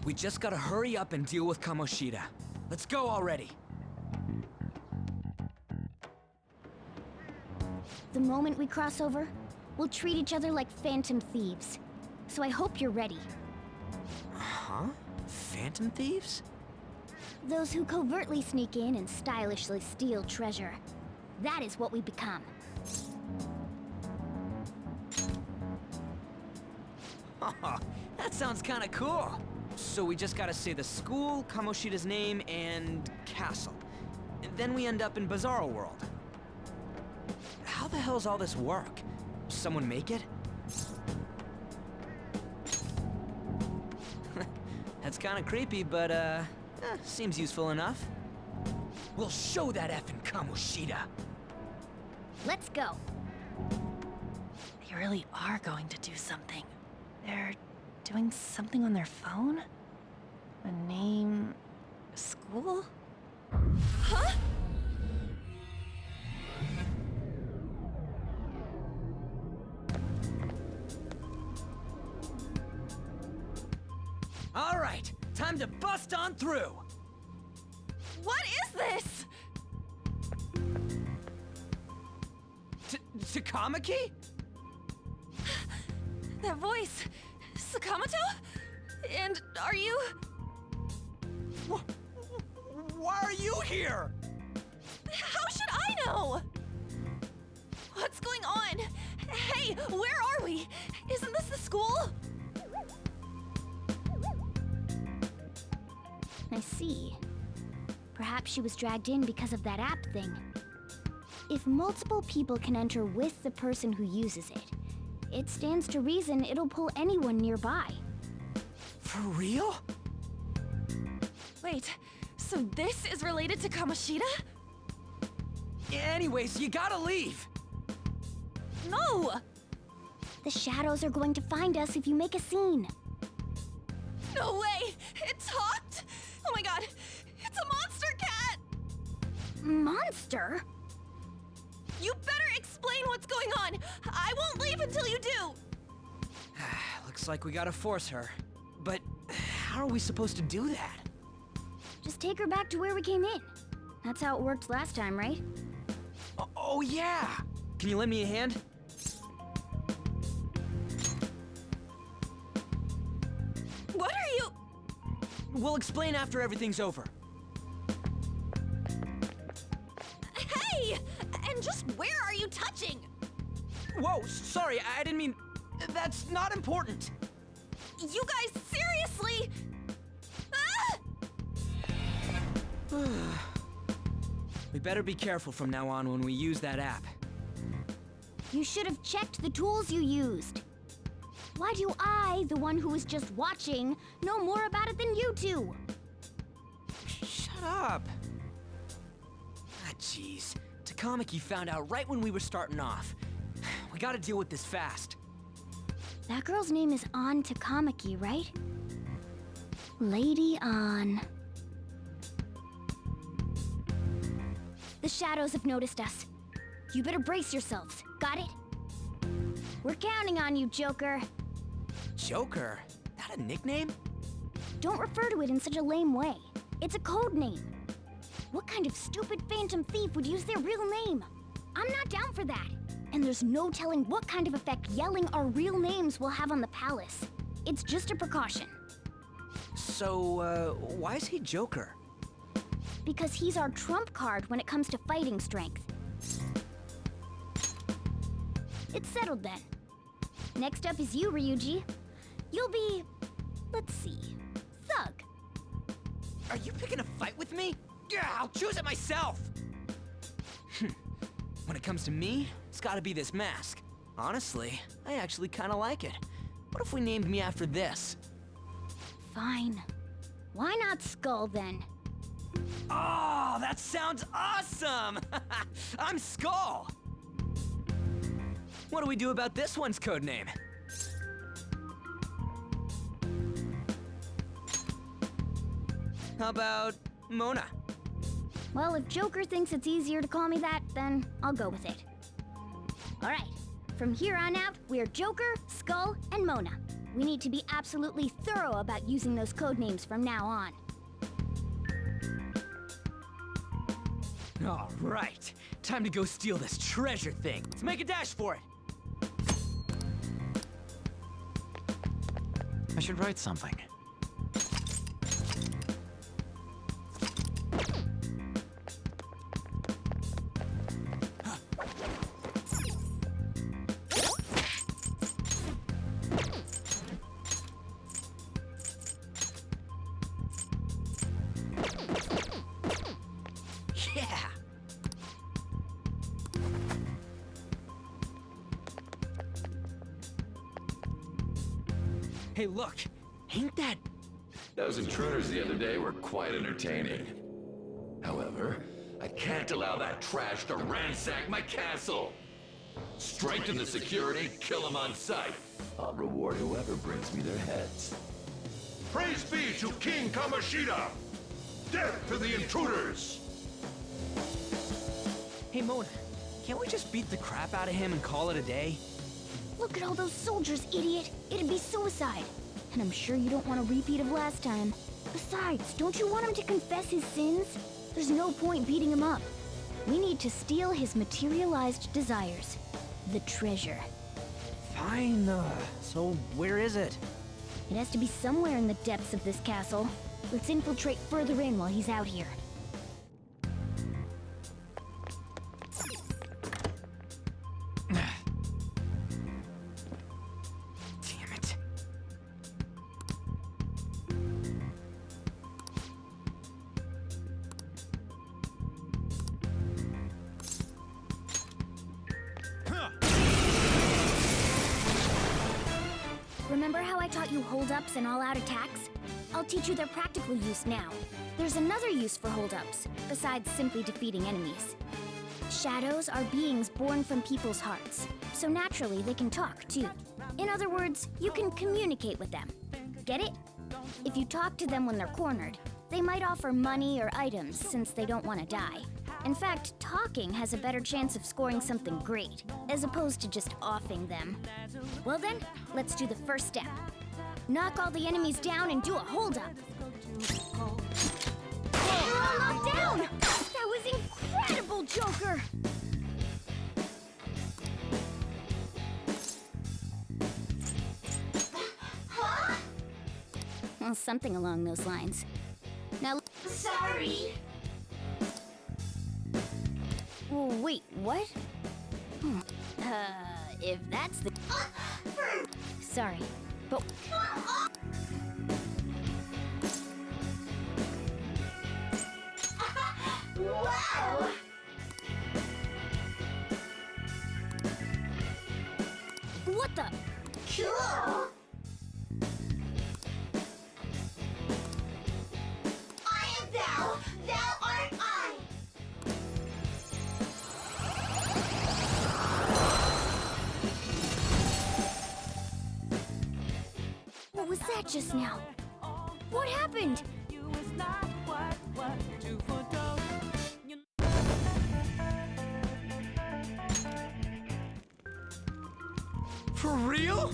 Speaker 1: We just gotta hurry up and deal with Kamoshida. Let's go already.
Speaker 15: The moment we cross over, we'll treat each other like phantom thieves. So I hope you're ready.
Speaker 1: Huh? Phantom thieves?
Speaker 15: Those who covertly sneak in and stylishly steal treasure. That is what we become.
Speaker 9: That sounds kinda cool. So we just gotta say the school, Kamoshida's name, and castle. And then we end up in Bizarro World. How the hell's all this work? Someone make it? That's kinda creepy, but seems useful enough. We'll show that effing Kamoshida.
Speaker 15: Let's go.
Speaker 11: They really are going to do something. They're doing something on their phone? A name... a school?
Speaker 20: Huh?
Speaker 9: All right, time to bust on through.
Speaker 20: What is this?
Speaker 9: Takamaki?
Speaker 20: That voice. Sakamoto? And are you...
Speaker 9: Why are you here?
Speaker 20: How should I know? What's going on? Hey, where are we? Isn't this the school?
Speaker 15: I see. Perhaps she was dragged in because of that app thing. If multiple people can enter with the person who uses it, it stands to reason it'll pull anyone nearby.
Speaker 9: For real?
Speaker 20: Wait, so this is related to Kamoshida?
Speaker 9: Anyways, you gotta leave.
Speaker 20: No!
Speaker 15: The shadows are going to find us if you make a scene.
Speaker 20: No way! It talked? Oh my god, it's a monster cat!
Speaker 15: Monster?
Speaker 20: You better explain what's going on! I won't leave until you do!
Speaker 9: Looks like we gotta force her. But how are we supposed to do that?
Speaker 15: Just take her back to where we came in. That's how it worked last time, right?
Speaker 9: Oh yeah! Can you lend me a hand?
Speaker 20: What are you...
Speaker 9: We'll explain after everything's over.
Speaker 20: Hey! And just where are you touching?
Speaker 9: Whoa, sorry, I didn't mean... That's not important.
Speaker 20: You guys, seriously? Ah!
Speaker 9: We better be careful from now on when we use that app.
Speaker 15: You should have checked the tools you used. Why do I, the one who was just watching, know more about it than you two?
Speaker 9: Shut up. Ah, jeez. Takamaki found out right when we were starting off. We gotta deal with this fast.
Speaker 15: That girl's name is An Takamaki, right? Lady An. The shadows have noticed us. You better brace yourselves. Got it? We're counting on you, Joker.
Speaker 9: Joker? That a nickname?
Speaker 15: Don't refer to it in such a lame way. It's a code name. What kind of stupid phantom thief would use their real name? I'm not down for that. And there's no telling what kind of effect yelling our real names will have on the palace. It's just a precaution.
Speaker 9: So, why is he Joker?
Speaker 15: Because he's our trump card when it comes to fighting strength. It's settled then. Next up is you, Ryuji. You'll be... let's see... Thug.
Speaker 9: Are you picking a fight with me? Yeah, I'll choose it myself! When it comes to me, it's gotta be this mask. Honestly, I actually kinda like it. What if we named me after this?
Speaker 15: Fine. Why not Skull, then?
Speaker 9: Oh, that sounds awesome! I'm Skull! What do we do about this one's codename? How about Mona?
Speaker 15: Well, if Joker thinks it's easier to call me that, then I'll go with it. Alright, from here on out, we're Joker, Skull, and Mona. We need to be absolutely thorough about using those codenames from now on.
Speaker 9: All right, time to go steal this treasure thing. Let's make a dash for it.
Speaker 12: I should write something.
Speaker 5: Yeah! Hey, look! Ain't that...
Speaker 7: Those intruders the other day were quite entertaining. However, I can't allow that trash to ransack my castle! Strengthen the security, kill them on sight. I'll reward whoever brings me their heads.
Speaker 21: Praise be to King Kamoshida! Death to the intruders!
Speaker 9: Hey, Mona, can't we just beat the crap out of him and call it a day?
Speaker 15: Look at all those soldiers, idiot! It'd be suicide. And I'm sure you don't want a repeat of last time. Besides, don't you want him to confess his sins? There's no point beating him up. We need to steal his materialized desires. The treasure.
Speaker 9: Fine, so where is it?
Speaker 15: It has to be somewhere in the depths of this castle. Let's infiltrate further in while he's out here.
Speaker 9: Damn it.
Speaker 15: Remember how I taught you hold-ups and all-out attacks? I'll teach you their practical use now. There's another use for hold-ups, besides simply defeating enemies. Shadows are beings born from people's hearts, so naturally they can talk, too. In other words, you can communicate with them. Get it? If you talk to them when they're cornered, they might offer money or items since they don't want to die. In fact, talking has a better chance of scoring something great, as opposed to just offing them. Well then, let's do the first step. Knock all the enemies down and do a hold-up. You're all knocked down! That was incredible, Joker! Well, something along those lines. Now... Sorry! Wait, what? If that's the... Sorry, but... Wow! What the? Cool! I am thou, thou art I! What was that just now? What happened?
Speaker 9: For real?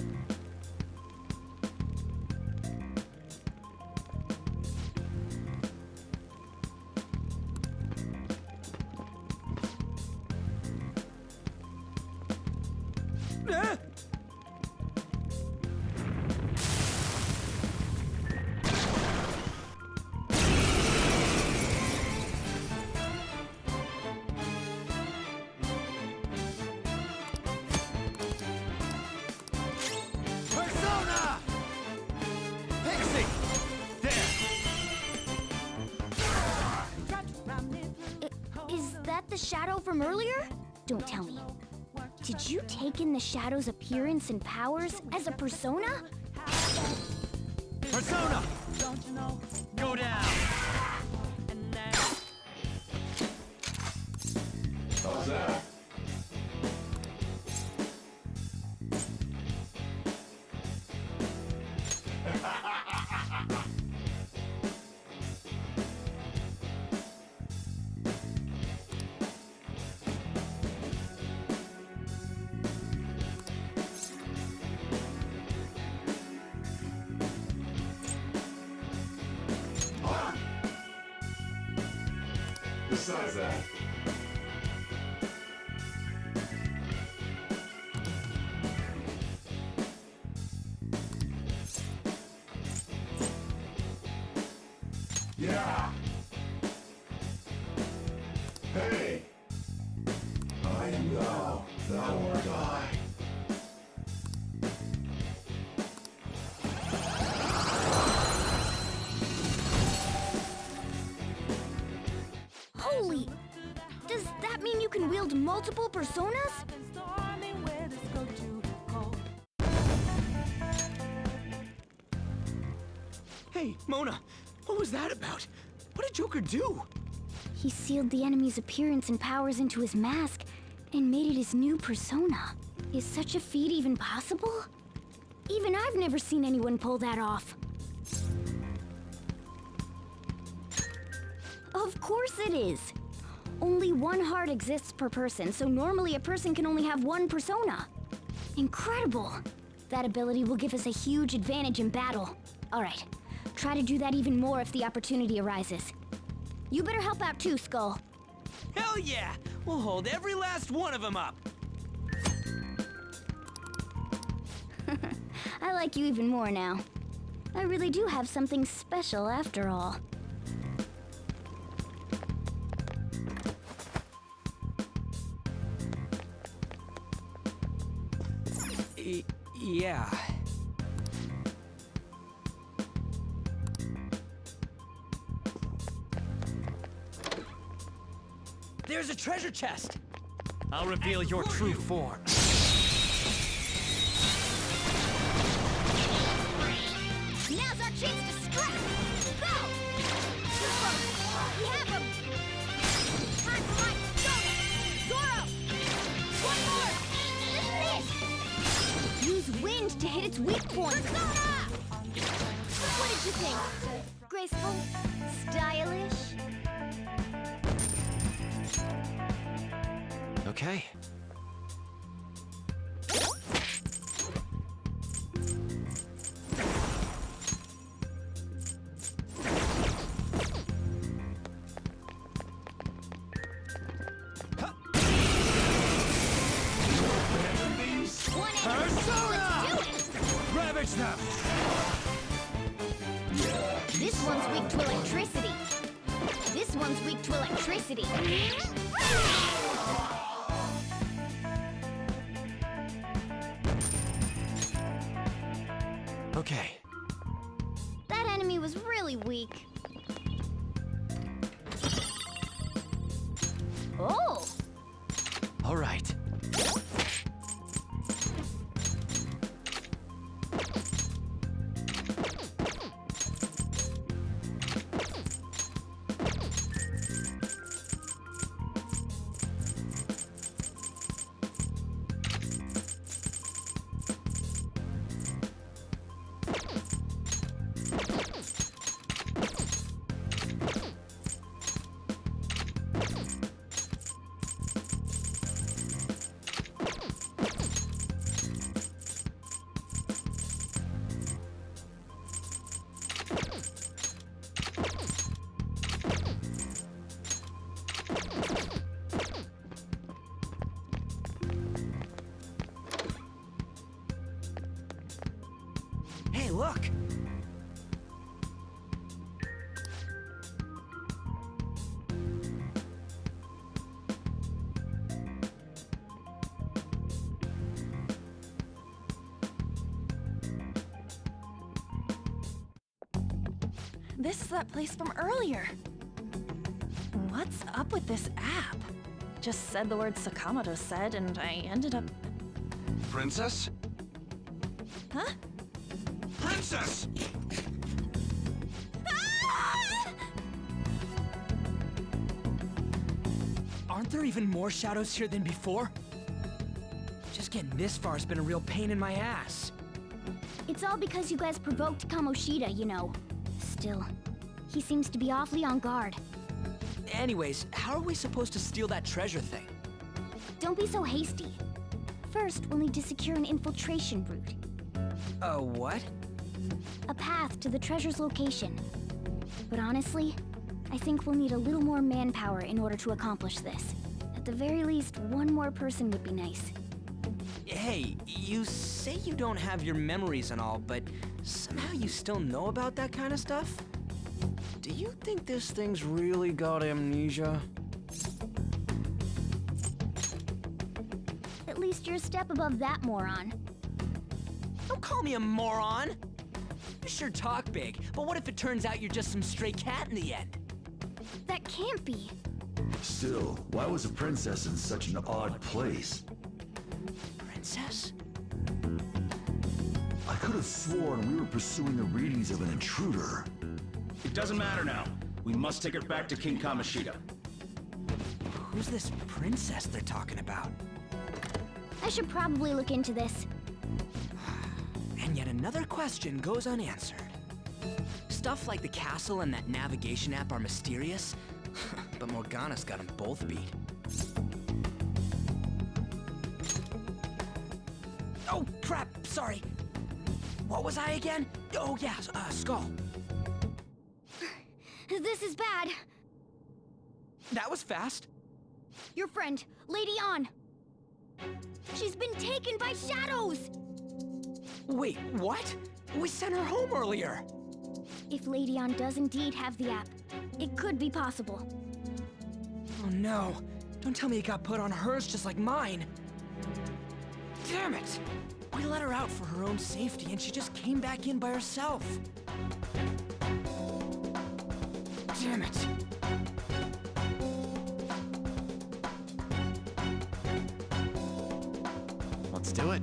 Speaker 15: Is that the shadow from earlier? Don't tell me. Did you take in the shadow's appearance and powers as a persona?
Speaker 9: Persona! Go down!
Speaker 7: How's that? Besides that, yeah. Hey, I am thou, thou art I.
Speaker 15: Holy, that mean you can wield multiple personas?
Speaker 9: Hey, Mona, what was that about? What did Joker do?
Speaker 15: He sealed the enemy's appearance and powers into his mask and made it his new persona. Is such a feat even possible? Even I've never seen anyone pull that off. Of course it is. Only one heart exists per person, so normally a person can only have one persona. Incredible. That ability will give us a huge advantage in battle. All right, try to do that even more if the opportunity arises. You better help out too, Skull.
Speaker 9: Hell yeah! We'll hold every last one of them up.
Speaker 15: I like you even more now. I really do have something special after all.
Speaker 9: Yeah. There's a treasure chest! I'll reveal your true form.
Speaker 15: Now's our chance to strike! Go! We have him! Time for my donut! Zoro! One more! Miss! Use wind to hit its weak point! Persona! What did you think? Graceful? Stylish?
Speaker 12: Okay.
Speaker 9: Ravage them!
Speaker 15: This one's weak to electricity. This one's weak to electricity.
Speaker 12: Okay.
Speaker 15: That enemy was really weak. Oh!
Speaker 12: All right.
Speaker 9: Hey, look!
Speaker 11: This is that place from earlier. What's up with this app? Just said the word Sakamoto said, and I ended up...
Speaker 17: Princess?
Speaker 11: Huh?
Speaker 17: Princess!
Speaker 9: Aren't there even more shadows here than before? Just getting this far has been a real pain in my ass.
Speaker 15: It's all because you guys provoked Kamoshida, you know. Still, he seems to be awfully on guard.
Speaker 9: Anyways, how are we supposed to steal that treasure thing?
Speaker 15: Don't be so hasty. First, we'll need to secure an infiltration route.
Speaker 9: What?
Speaker 15: A path to the treasure's location. But honestly, I think we'll need a little more manpower in order to accomplish this. At the very least, one more person would be nice.
Speaker 9: Hey, you say you don't have your memories and all, but somehow you still know about that kind of stuff? Do you think this thing's really got amnesia?
Speaker 15: At least you're a step above that, moron.
Speaker 9: Don't call me a moron! You sure talk big, but what if it turns out you're just some stray cat in the end?
Speaker 15: That can't be.
Speaker 17: Still, why was a princess in such an odd place?
Speaker 9: Princess?
Speaker 17: I could have sworn we were pursuing the readings of an intruder.
Speaker 10: It doesn't matter now. We must take her back to King Kamoshida.
Speaker 9: Who's this princess they're talking about?
Speaker 15: I should probably look into this.
Speaker 9: And yet another question goes unanswered. Stuff like the castle and that navigation app are mysterious, but Morgana's got them both beat. Oh, crap, sorry. What was I again? Oh, yeah, Skull.
Speaker 15: This is bad.
Speaker 9: That was fast.
Speaker 15: Your friend, Lady An. She's been taken by shadows!
Speaker 9: Wait, what? We sent her home earlier.
Speaker 15: If Lady An does indeed have the app, it could be possible.
Speaker 9: Oh no. Don't tell me it got put on hers just like mine. Damn it! We let her out for her own safety and she just came back in by herself. Damn it.
Speaker 12: Let's do it.